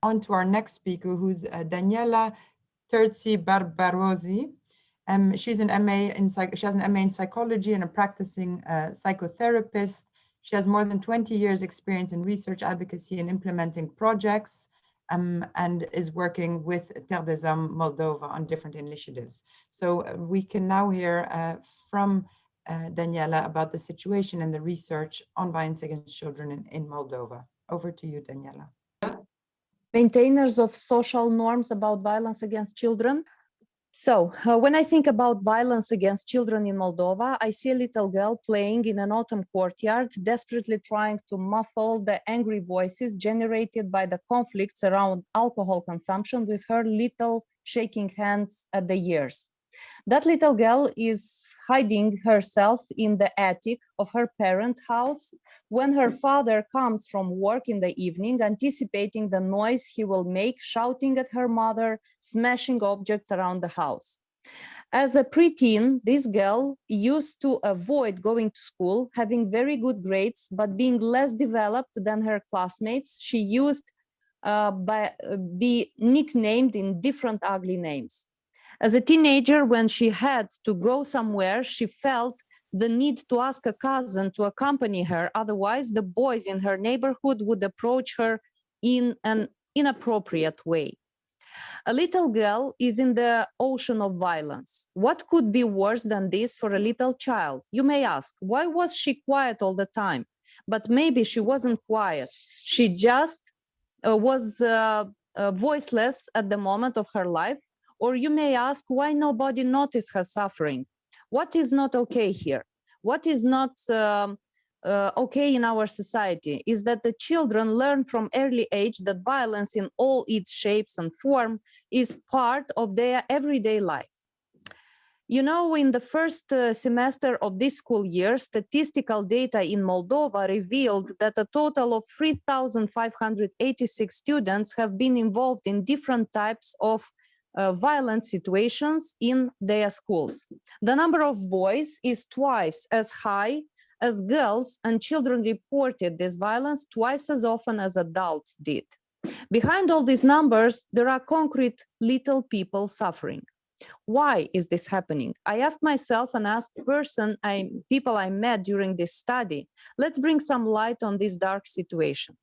on to our next speaker, who's Daniela Terzi-Barbarosie. She has an MA in psychology and a practicing psychotherapist. She has more than 20 years experience in research advocacy and implementing projects, and is working with Terre des Hommes Moldova on different initiatives. So we can now hear from Daniela about the situation and the research on violence against children in Moldova. Over to you, Daniela. Maintainers of social norms about violence against children. So when I think about violence against children in Moldova, I see a little girl playing in an autumn courtyard, desperately trying to muffle the angry voices generated by the conflicts around alcohol consumption with her little shaking hands at the ears. That little girl is hiding herself in the attic of her parent house when her father comes from work in the evening, anticipating the noise he will make, shouting at her mother, smashing objects around the house. As a preteen, this girl used to avoid going to school, having very good grades, but being less developed than her classmates. She used be nicknamed in different ugly names. As a teenager, when she had to go somewhere, she felt the need to ask a cousin to accompany her. Otherwise, the boys in her neighborhood would approach her in an inappropriate way. A little girl is in the ocean of violence. What could be worse than this for a little child? You may ask, why was she quiet all the time? But maybe she wasn't quiet. She just was voiceless at the moment of her life. Or you may ask why nobody noticed her suffering. What is not okay here? What is not okay in our society is that the children learn from early age that violence in all its shapes and form is part of their everyday life. You know, in the first semester of this school year, statistical data in Moldova revealed that a total of 3,586 students have been involved in different types of violent situations in their schools. The number of boys is twice as high as girls, and children reported this violence twice as often as adults did. Behind all these numbers, there are concrete little people suffering. Why is this happening? I asked myself and asked people I met during this study. Let's bring some light on this dark situation.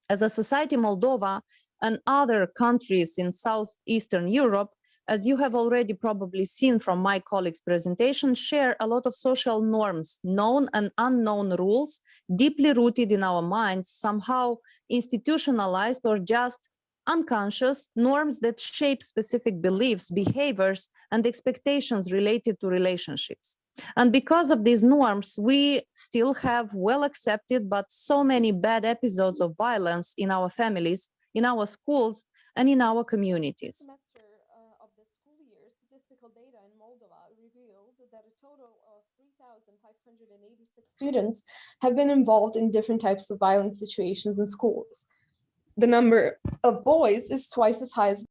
As a society, Moldova and other countries in Southeastern Europe, as you have already probably seen from my colleagues' presentation, share a lot of social norms, known and unknown rules, deeply rooted in our minds, somehow institutionalized or just unconscious norms that shape specific beliefs, behaviors, and expectations related to relationships. And because of these norms, we still have well accepted, but so many bad episodes of violence in our families, in our schools, and in our communities. Semester of the school year, statistical data in Moldova revealed that a total of 3,586 students have been involved in different types of violent situations in schools. The number of boys is twice as high as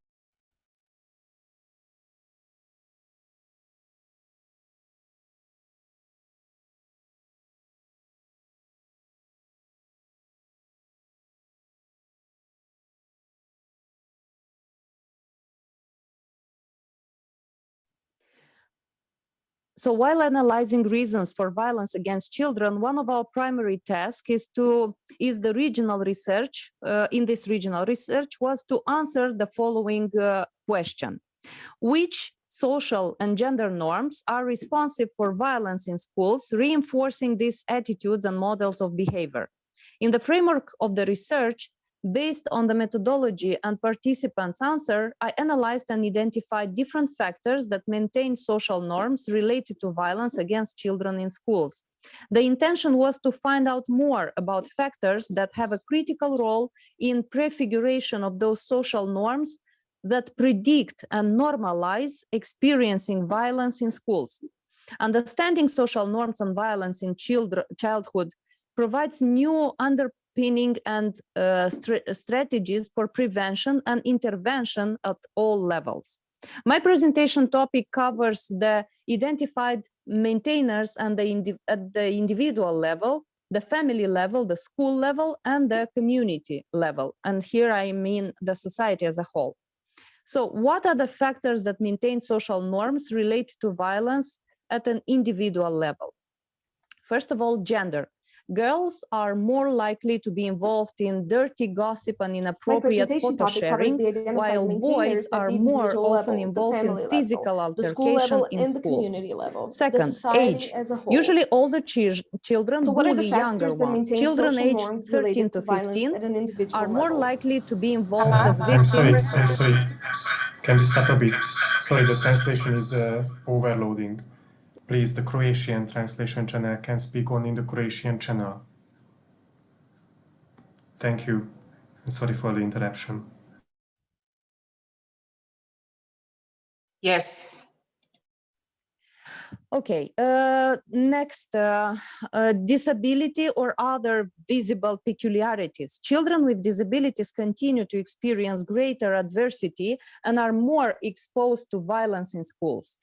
So while analyzing reasons for violence against children, one of our primary tasks is the regional research. In this regional research was to answer the following question. Which social and gender norms are responsive for violence in schools, reinforcing these attitudes and models of behavior? In the framework of the research, based on the methodology and participants' answer, I analyzed and identified different factors that maintain social norms related to violence against children in schools. The intention was to find out more about factors that have a critical role in prefiguration of those social norms that predict and normalize experiencing violence in schools. Understanding social norms and violence in childhood provides new underpinning and strategies for prevention and intervention at all levels. My presentation topic covers the identified maintainers and at the individual level, the family level, the school level, and the community level. And here I mean the society as a whole. So what are the factors that maintain social norms related to violence at an individual level? First of all, gender. Girls are more likely to be involved in dirty gossip and inappropriate photo sharing, while boys are more often involved in physical altercation in schools. Second, age. Usually older children bully younger ones. Children aged 13 to 15 are more likely to be involved as victims. I'm sorry. Can we stop a bit? Sorry, the translation is overloading. Please, the Croatian translation channel can speak only in the Croatian channel. Thank you. And sorry for the interruption. Yes. Okay, next, disability or other visible peculiarities. Children with disabilities continue to experience greater adversity and are more exposed to violence in schools.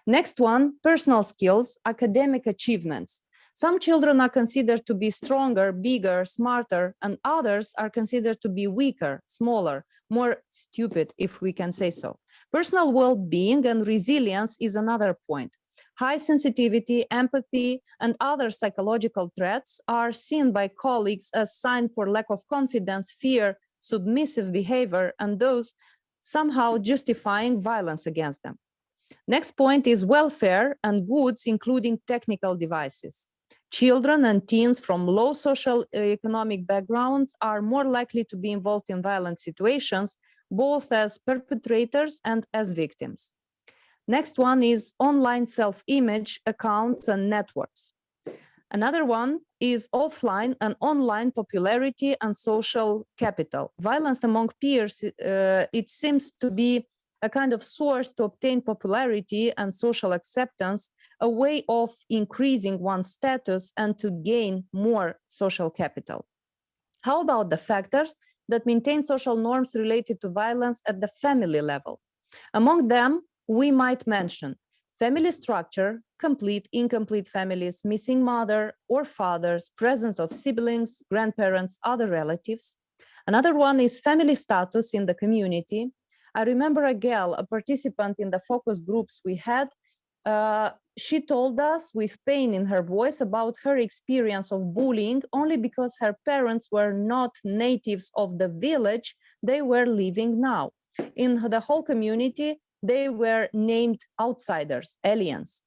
Next one, personal skills, academic achievements. Some children are considered to be stronger, bigger, smarter, and others are considered to be weaker, smaller, more stupid, if we can say so. Personal well-being and resilience is another point. High sensitivity, empathy, and other psychological threats are seen by colleagues as sign for lack of confidence, fear, submissive behavior, and those somehow justifying violence against them. Next point is welfare and goods, including technical devices. Children and teens from low social economic backgrounds are more likely to be involved in violent situations, both as perpetrators and as victims. Next one is online self-image, accounts, and networks. Another one is offline and online popularity and social capital. Violence among peers, it seems to be a kind of source to obtain popularity and social acceptance, a way of increasing one's status and to gain more social capital. How about the factors that maintain social norms related to violence at the family level? Among them, we might mention family structure, complete, incomplete families, missing mother or fathers, presence of siblings, grandparents, other relatives. Another one is family status in the community. I remember a girl, a participant in the focus groups we had, she told us with pain in her voice about her experience of bullying only because her parents were not natives of the village they were living now. In the whole community, they were named outsiders, aliens.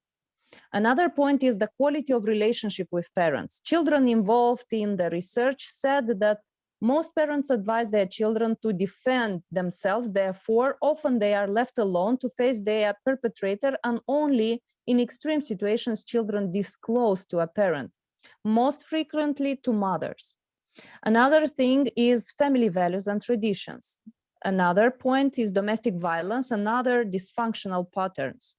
Another point is the quality of relationship with parents. Children involved in the research said that most parents advise their children to defend themselves. Therefore, often they are left alone to face their perpetrator, and only in extreme situations, children disclose to a parent, most frequently to mothers. Another thing is family values and traditions. Another point is domestic violence and other dysfunctional patterns.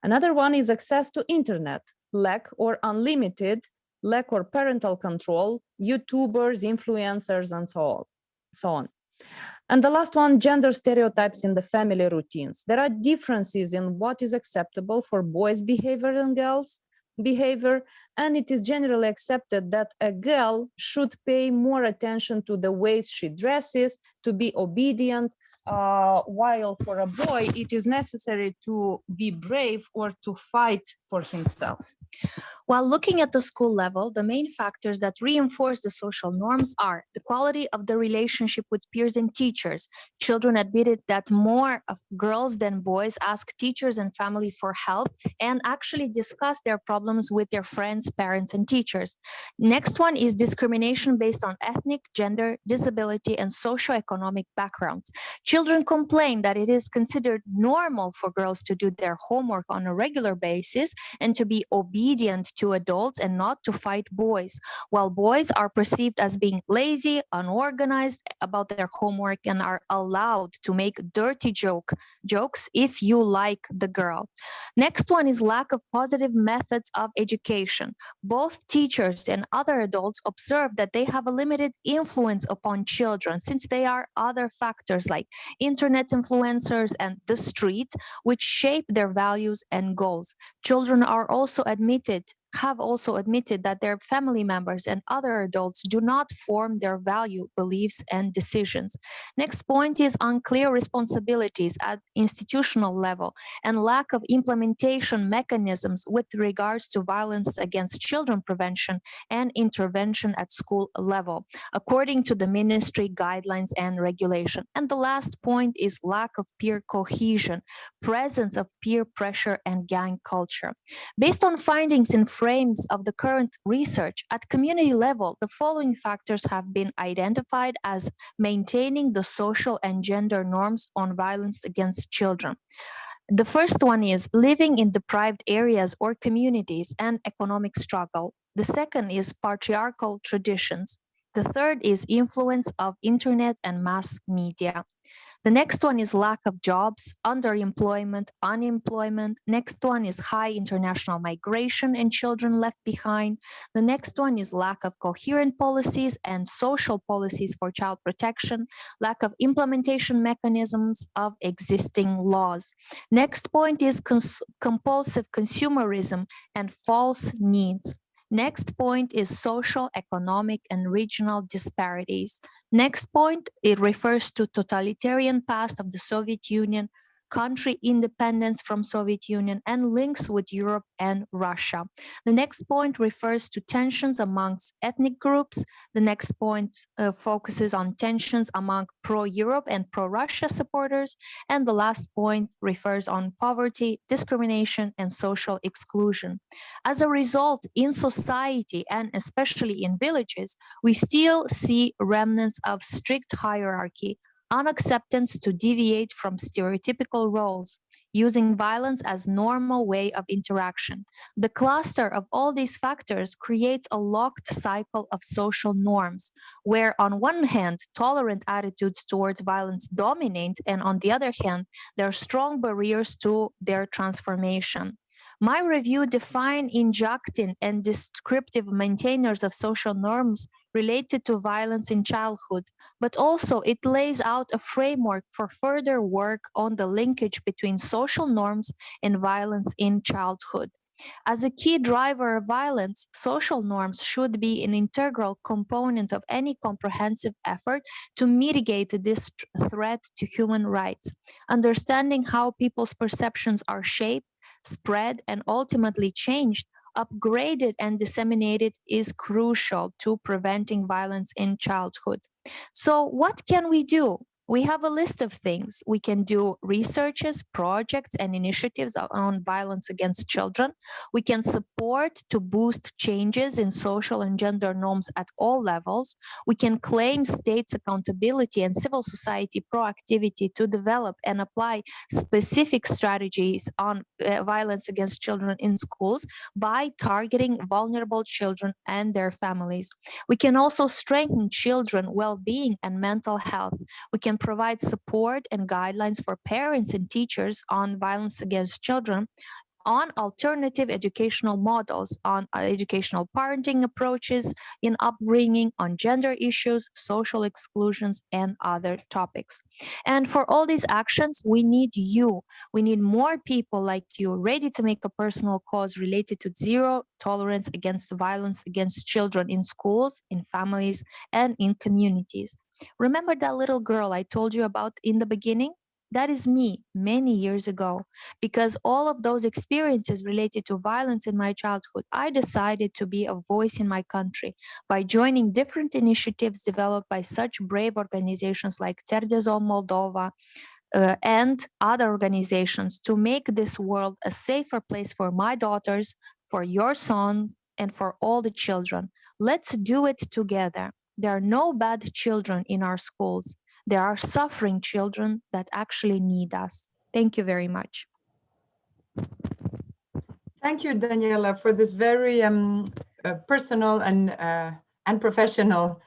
Another one is access to internet, lack or unlimited, lack or parental control, YouTubers, influencers, and so on. And the last one, gender stereotypes in the family routines. There are differences in what is acceptable for boys' behavior and girls' behavior, and it is generally accepted that a girl should pay more attention to the ways she dresses, to be obedient, while for a boy it is necessary to be brave or to fight for himself. While looking at the school level, the main factors that reinforce the social norms are the quality of the relationship with peers and teachers. Children admitted that more of girls than boys ask teachers and family for help and actually discuss their problems with their friends, parents, and teachers. Next one is discrimination based on ethnic, gender, disability, and socioeconomic backgrounds. Children complain that it is considered normal for girls to do their homework on a regular basis and to be obedient to adults and not to fight boys, while boys are perceived as being lazy, unorganized about their homework, and are allowed to make dirty jokes if you like the girl. Next one is lack of positive methods of education. Both teachers and other adults observe that they have a limited influence upon children, since they are other factors like internet influencers and the street, which shape their values and goals. Children are also admitted have also admitted that their family members and other adults do not form their value, beliefs, and decisions. Next point is unclear responsibilities at institutional level and lack of implementation mechanisms with regards to violence against children prevention and intervention at school level, according to the ministry guidelines and regulation. And the last point is lack of peer cohesion, presence of peer pressure and gang culture. Based on findings in frames of the current research at community level, the following factors have been identified as maintaining the social and gender norms on violence against children. The first one is living in deprived areas or communities and economic struggle. The second is patriarchal traditions. The third is influence of internet and mass media. The next one is lack of jobs, underemployment, unemployment. Next one is high international migration and children left behind. The next one is lack of coherent policies and social policies for child protection, lack of implementation mechanisms of existing laws. Next point is compulsive consumerism and false needs. Next point is social, economic, and regional disparities. Next point, it refers to totalitarian past of the Soviet Union, country independence from Soviet Union, and links with Europe and Russia. The next point refers to tensions amongst ethnic groups. The next point focuses on tensions among pro-Europe and pro-Russia supporters. And the last point refers on poverty, discrimination, and social exclusion. As a result, in society, and especially in villages, we still see remnants of strict hierarchy, unacceptance to deviate from stereotypical roles, using violence as normal way of interaction. The cluster of all these factors creates a locked cycle of social norms, where on one hand, tolerant attitudes towards violence dominate, and on the other hand, there are strong barriers to their transformation. My review define injunctive and descriptive maintainers of social norms related to violence in childhood, but also it lays out a framework for further work on the linkage between social norms and violence in childhood. As a key driver of violence, social norms should be an integral component of any comprehensive effort to mitigate this threat to human rights. Understanding how people's perceptions are shaped, spread, and ultimately changed, upgraded, and disseminated is crucial to preventing violence in childhood. So, what can we do? We have a list of things. We can do researches, projects, and initiatives on violence against children. We can support to boost changes in social and gender norms at all levels. We can claim states' accountability and civil society proactivity to develop and apply specific strategies on violence against children in schools by targeting vulnerable children and their families. We can also strengthen children's well-being and mental health. We can provide support and guidelines for parents and teachers on violence against children, on alternative educational models, on educational parenting approaches in upbringing, on gender issues, social exclusions, and other topics. And for all these actions, we need you. We need more people like you ready to make a personal cause related to zero tolerance against violence against children in schools, in families, and in communities. Remember that little girl I told you about in the beginning? That is me many years ago. Because all of those experiences related to violence in my childhood, I decided to be a voice in my country by joining different initiatives developed by such brave organizations like Terdezo Moldova and other organizations to make this world a safer place for my daughters, for your sons, and for all the children. Let's do it together. There are no bad children in our schools. There are suffering children that actually need us. Thank you very much. Thank you, Daniela, for this very personal and professional